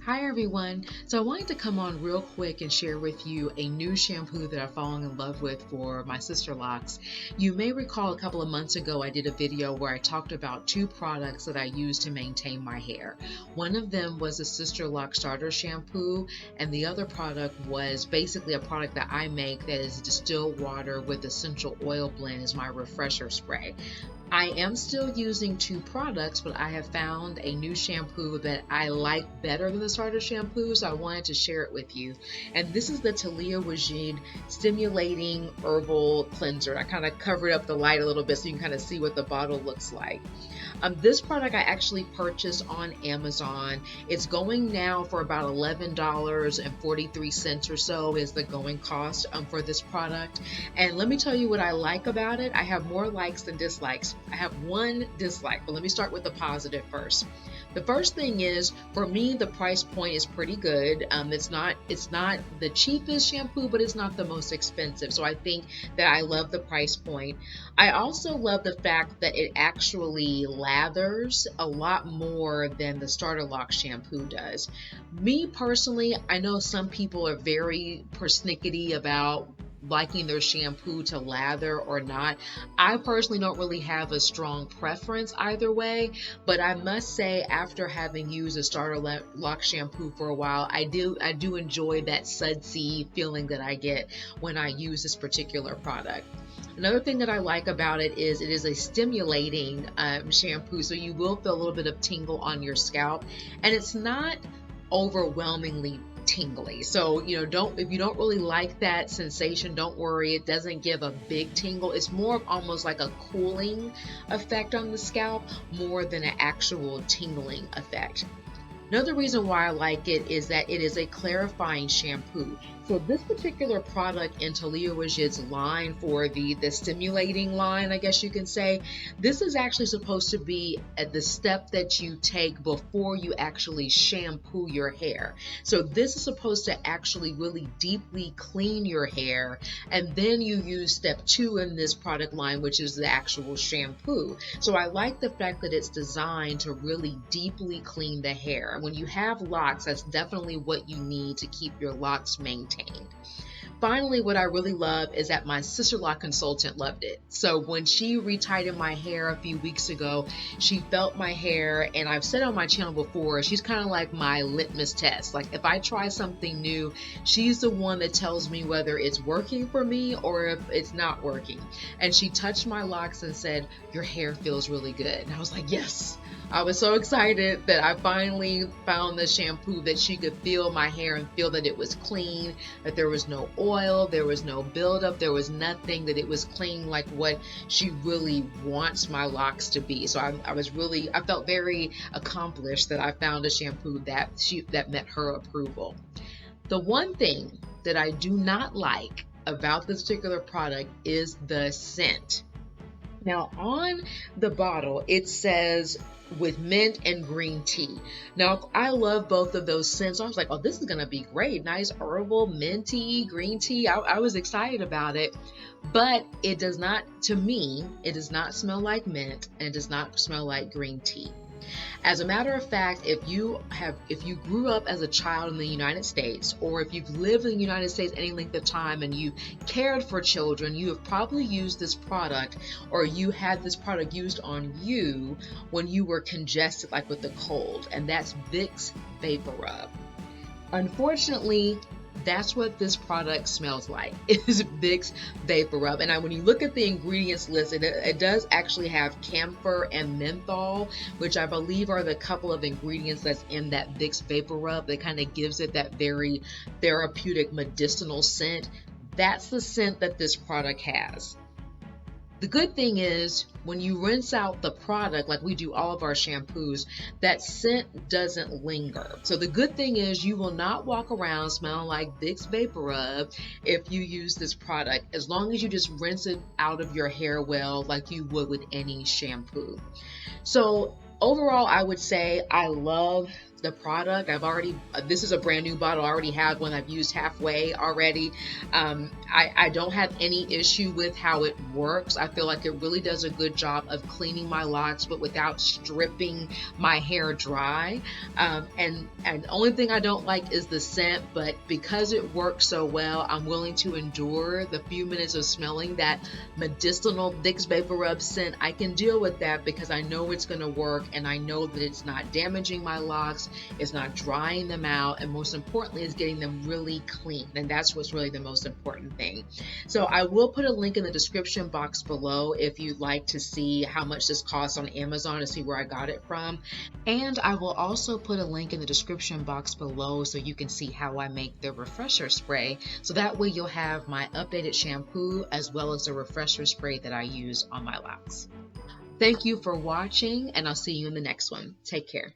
Hi everyone. So I wanted to come on real quick and share with you a new shampoo that I've fallen in love with for my Sisterlocks. You may recall a couple of months ago I did a video where I talked about two products that I use to maintain my hair. One of them was a Sisterlocks starter shampoo, and the other product was basically a product that I make that is distilled water with essential oil blend as my refresher spray. I am still using two products, but I have found a new shampoo that I like better than the starter shampoo, so I wanted to share it with you. And this is the Taliah Waajid Stimulating Herbal Cleanser. I kind of covered up the light a little bit so you can kind of see what the bottle looks like. This product I actually purchased on Amazon. It's going now for about $11.43 or so is the going cost for this product. And let me tell you what I like about it. I have more likes than dislikes. I have one dislike, but let me start with the positive first. The first thing is, for me, the price point is pretty good. It's not the cheapest shampoo, but it's not the most expensive. So I think that I love the price point. I also love the fact that it actually lathers a lot more than the starter Loc shampoo does. Me personally, I know some people are very persnickety about liking their shampoo to lather or not. I personally don't really have a strong preference either way, but I must say, after having used a starter Loc shampoo for a while, I do enjoy that sudsy feeling that I get when I use this particular product. Another thing that I like about it is a stimulating shampoo, so you will feel a little bit of tingle on your scalp, and it's not overwhelmingly tingly. So if you don't really like that sensation, don't worry, it doesn't give a big tingle. It's more of almost like a cooling effect on the scalp more than an actual tingling effect. Another reason why I like it is that it is a clarifying shampoo. So this particular product in Taliah Waajid's line, for the stimulating line, I guess you can say, this is actually supposed to be at the step that you take before you actually shampoo your hair. So this is supposed to actually really deeply clean your hair, and then you use step 2 in this product line, which is the actual shampoo. So I like the fact that it's designed to really deeply clean the hair. When you have locks, that's definitely what you need to keep your locks maintained. Finally, what I really love is that my Sisterlock consultant loved it. So when she retightened my hair a few weeks ago, she felt my hair, and I've said on my channel before, she's kind of like my litmus test. Like, if I try something new, she's the one that tells me whether it's working for me or if it's not working. And she touched my locks and said, "Your hair feels really good." And I was like, yes. I was so excited that I finally found the shampoo that she could feel my hair and feel that it was clean, that there was no oil, there was no buildup, there was nothing, that it was clean like what she really wants my locks to be. So I felt very accomplished that I found a shampoo that met her approval. The one thing that I do not like about this particular product is the scent. Now, on the bottle, it says with mint and green tea. Now, I love both of those scents. So I was like, oh, this is going to be great. Nice herbal, minty, green tea. I was excited about it. But it does not, to me, it does not smell like mint, and it does not smell like green tea. As a matter of fact, if you grew up as a child in the United States, or if you've lived in the United States any length of time and you cared for children, you have probably used this product, or you had this product used on you when you were congested, like with the cold, and that's Vicks Vapor Rub. Unfortunately, that's what this product smells like. It is Vicks Vapor Rub. And when you look at the ingredients list, it does actually have camphor and menthol, which I believe are the couple of ingredients that's in that Vicks Vapor Rub that kind of gives it that very therapeutic medicinal scent. That's the scent that this product has. The good thing is, when you rinse out the product, like we do all of our shampoos, that scent doesn't linger. So the good thing is, you will not walk around smelling like Vicks Vapor Rub if you use this product, as long as you just rinse it out of your hair well, like you would with any shampoo. So overall, I would say I love the product. I've already, this is a brand new bottle. I already have one I've used halfway already. I don't have any issue with how it works. I feel like it really does a good job of cleaning my locks, but without stripping my hair dry. And the only thing I don't like is the scent, but because it works so well, I'm willing to endure the few minutes of smelling that medicinal Vicks Vapor Rub scent. I can deal with that because I know it's going to work, and I know that it's not damaging my locks, it's not drying them out, and most importantly, it's getting them really clean. And that's what's really the most important thing. So I will put a link in the description box below if you'd like to see how much this costs on Amazon to see where I got it from. And I will also put a link in the description box below so you can see how I make the refresher spray. So that way you'll have my updated shampoo as well as the refresher spray that I use on my locks. Thank you for watching, and I'll see you in the next one. Take care.